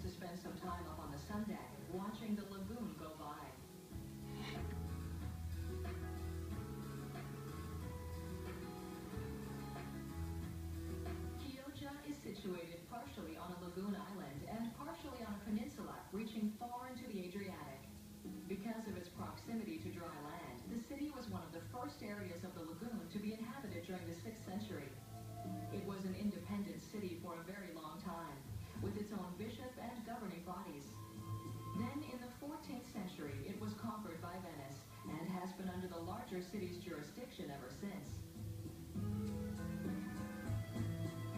to spend some time up on the sun deck, watching the lagoon go by. Chioggia is situated partially on a lagoon island and partially on a peninsula, reaching far into the Adriatic. Because of its proximity to dry land, the city was one of the first areas of the lagoon to be inhabited during the 6th century. It was an independent city for a very long time, with its own bishop and governing bodies. Then, in the 14th century, it was conquered by Venice, and has been under the larger city's jurisdiction ever since.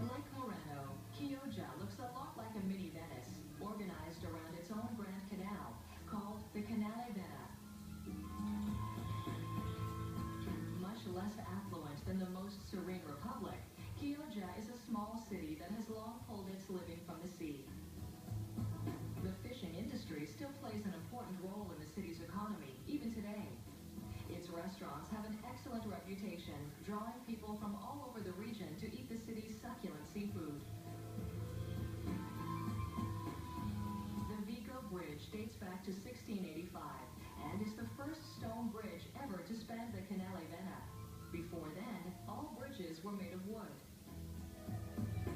Like Moreno, Chioggia looks a lot like a mini Venice, organized around its own grand canal, called the Canale Vena. Much less affluent than the most serene republic, Chioggia is a small city that has long pulled its living from the sea. The fishing industry still plays an important role in the city's economy, even today. Its restaurants have an excellent reputation, drawing people from all over the region to eat the city's succulent seafood. The Vigo Bridge dates back to 1685 and is the first stone bridge ever to span the Canale Vena. Before then, all bridges were made of wood.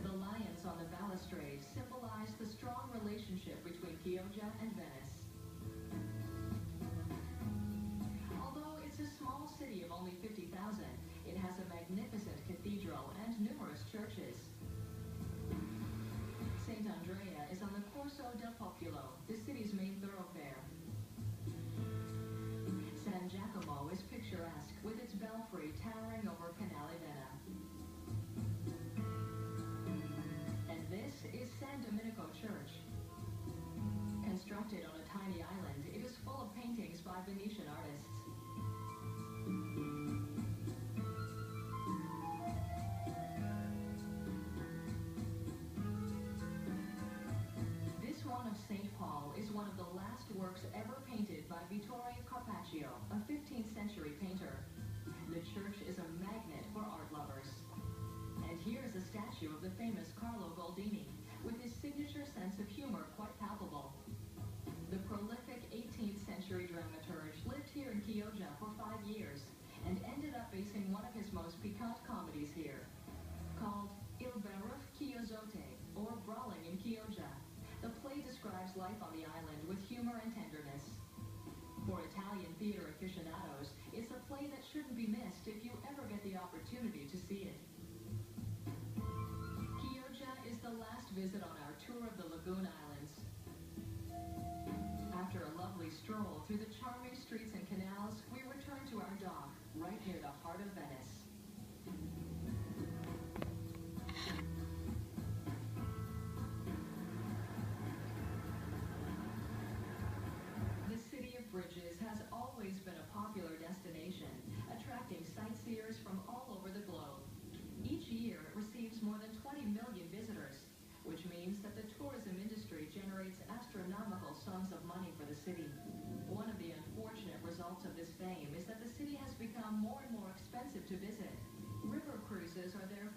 The lions on the balustrade symbolize the strong relationship between Chioggia and Venice. Although it's a small city of only 50,000, it has a magnificent cathedral and numerous churches. St. Andrea is on the Corso del Popolo, the city's main thoroughfare. San Giacomo is picturesque, with its belfry towering over Canale Vena. And this is San Domenico Church. Constructed on a tiny island, it is full of paintings by Venetian artists. This one of St. Paul is one of the last works ever painted by Vittorio Carpaccio, a 15th century painter. The church is a magnet for art lovers. And here's a statue of the famous Carlo Goldini, with his signature sense of humor quite palpable. The prolific 18th century dramaturge lived here in Chioggia for 5 years, and ended up basing one of his most piquant comedies here. Called Il Baruch Chiozzote, or Brawling in Chioggia, the play describes life on the island with humor and tenderness. For Italian theater aficionados, it's a play that shouldn't be missed if you ever get the opportunity to see it. Chioggia is the last visit on our tour of the Lagoon Islands. After a lovely stroll through the charming streets and canals, we return to our dock, right near the heart of Venice. Bridges has always been a popular destination, attracting sightseers from all over the globe. Each year, it receives more than 20 million visitors, which means that the tourism industry generates astronomical sums of money for the city. One of the unfortunate results of this fame is that the city has become more and more expensive to visit. River cruises are therefore